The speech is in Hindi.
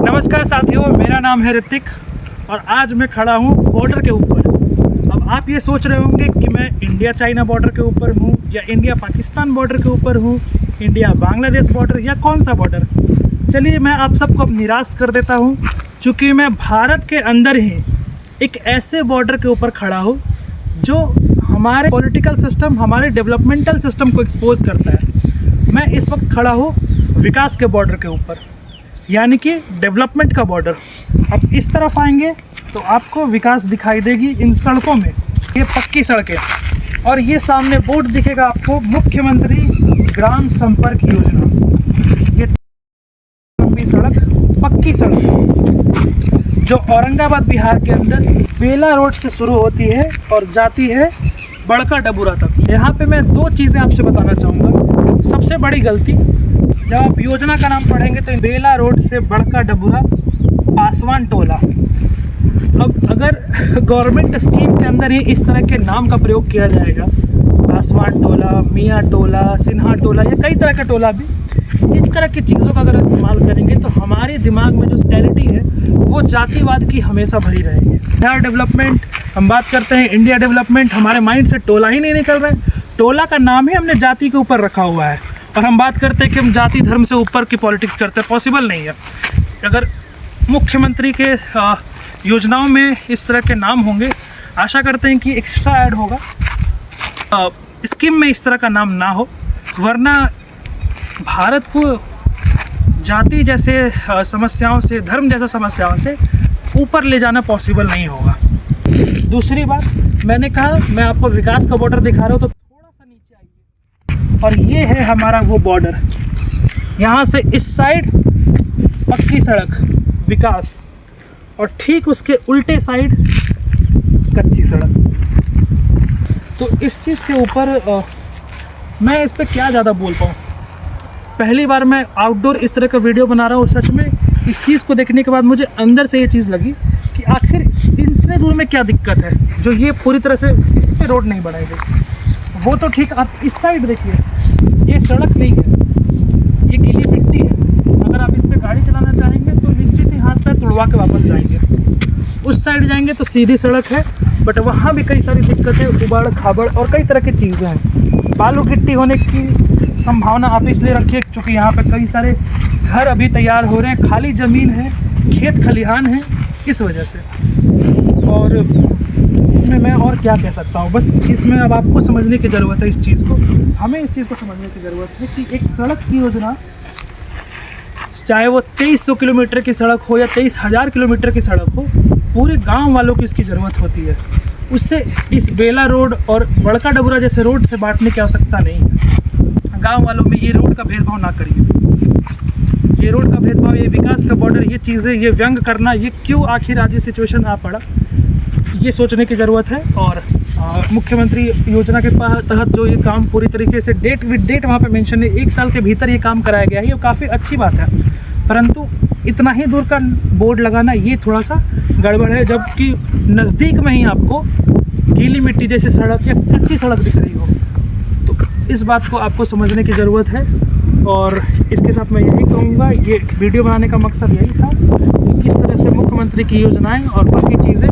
नमस्कार साथियों, मेरा नाम है ऋतिक और आज मैं खड़ा हूँ बॉर्डर के ऊपर। अब आप ये सोच रहे होंगे कि मैं इंडिया चाइना बॉर्डर के ऊपर हूँ या इंडिया पाकिस्तान बॉर्डर के ऊपर हूँ, इंडिया बांग्लादेश बॉर्डर या कौन सा बॉर्डर। चलिए मैं आप सबको अब निराश कर देता हूँ, चूँकि मैं भारत के अंदर ही एक ऐसे बॉर्डर के ऊपर खड़ा हूँ जो हमारे पॉलिटिकल सिस्टम, हमारे डेवलपमेंटल सिस्टम को एक्सपोज करता है। मैं इस वक्त खड़ा हूँ विकास के बॉर्डर के ऊपर, यानी कि डेवलपमेंट का बॉर्डर। अब इस तरफ आएंगे तो आपको विकास दिखाई देगी इन सड़कों में, ये पक्की सड़कें, और ये सामने बोर्ड दिखेगा आपको मुख्यमंत्री ग्राम संपर्क योजना। ये लंबी सड़क, पक्की सड़क जो औरंगाबाद बिहार के अंदर बेला रोड से शुरू होती है और जाती है बड़का डबूरा तक। यहाँ पे मैं दो चीज़ें आपसे बताना चाहूँगा। सबसे बड़ी गलती, जब आप योजना का नाम पढ़ेंगे तो बेला रोड से बड़का डबूरा पासवान टोला। अब अगर गवर्नमेंट स्कीम के अंदर ही इस तरह के नाम का प्रयोग किया जाएगा, पासवान टोला, मियाँ टोला, सिन्हा टोला या कई तरह का टोला भी, इस तरह की चीज़ों का अगर इस्तेमाल करेंगे तो हमारे दिमाग में जो स्टैलिटी है वो जातिवाद की हमेशा भरी रहेगी। बिहार डेवलपमेंट, हम बात करते हैं इंडिया डेवलपमेंट, हमारे माइंड से टोला ही नहीं निकल रहा है। टोला का नाम ही हमने जाति के ऊपर रखा हुआ है और हम बात करते हैं कि हम जाति धर्म से ऊपर की पॉलिटिक्स करते हैं। पॉसिबल नहीं है। अगर मुख्यमंत्री के योजनाओं में इस तरह के नाम होंगे, आशा करते हैं कि एक्स्ट्रा ऐड होगा, स्कीम में इस तरह का नाम ना हो, वरना भारत को जाति जैसे समस्याओं से, धर्म जैसा समस्याओं से ऊपर ले जाना पॉसिबल नहीं होगा। दूसरी बात, मैंने कहा मैं आपको विकास का बॉर्डर दिखा रहा हूँ, तो थोड़ा सा नीचे आइए और ये है हमारा वो बॉर्डर। यहाँ से इस साइड पक्की सड़क विकास और ठीक उसके उल्टे साइड कच्ची सड़क। तो इस चीज़ के ऊपर मैं इस पर क्या ज़्यादा बोल पाऊँ। पहली बार मैं आउटडोर इस तरह का वीडियो बना रहा हूँ। सच में इस चीज़ को देखने के बाद मुझे अंदर से ये चीज़ लगी कि आखिर इतने दूर में क्या दिक्कत है जो ये पूरी तरह से इस पर रोड नहीं बनाई गई। वो तो ठीक, आप इस साइड देखिए, ये सड़क नहीं है, ये गीली मिट्टी है। अगर आप इस पर गाड़ी चलाना चाहेंगे तो निश्चित ही हाथ पैर तुड़वा के वापस जाएंगे। उस साइड जाएंगे तो सीधी सड़क है, बट वहाँ भी कई सारी दिक्कतें, उबड़ खाबड़ और कई तरह की चीज़ें हैं। बालू गिट्टी होने की संभावना आप इसलिए रखिए क्योंकि यहाँ पे कई सारे घर अभी तैयार हो रहे हैं, खाली ज़मीन है, खेत खलिहान है, इस वजह से। और इसमें मैं और क्या कह सकता हूँ, बस इसमें अब आपको समझने की ज़रूरत है। इस चीज़ को, हमें इस चीज़ को समझने की ज़रूरत है कि एक सड़क की योजना, चाहे वो 2300 किलोमीटर की सड़क हो या 23,000 किलोमीटर की सड़क हो, पूरे गांव वालों की इसकी ज़रूरत होती है। उससे इस बेला रोड और बड़का डबूरा जैसे रोड से बांटने की आवश्यकता नहीं है। गांव वालों में ये रोड का भेदभाव ना करिए। ये रोड का भेदभाव, ये विकास का बॉर्डर, ये चीज़ें, ये व्यंग करना, ये क्यों आखिर आज ये सिचुएशन आ पड़ा, ये सोचने की ज़रूरत है। और मुख्यमंत्री योजना के तहत जो ये काम पूरी तरीके से डेट विद डेट वहाँ पे मेंशन है, 1 साल के भीतर ये काम कराया गया है, ये काफ़ी अच्छी बात है। परंतु इतना ही दूर का बोर्ड लगाना ये थोड़ा सा गड़बड़ है, जबकि नज़दीक में ही आपको गीली मिट्टी जैसी सड़क या कच्ची सड़क दिख रही हो। तो इस बात को आपको समझने की ज़रूरत है। और इसके साथ मैं यही कहूँगा, ये वीडियो बनाने का मकसद यही था कि किस तरह से मुख्यमंत्री की योजनाएं और बाकी चीज़ें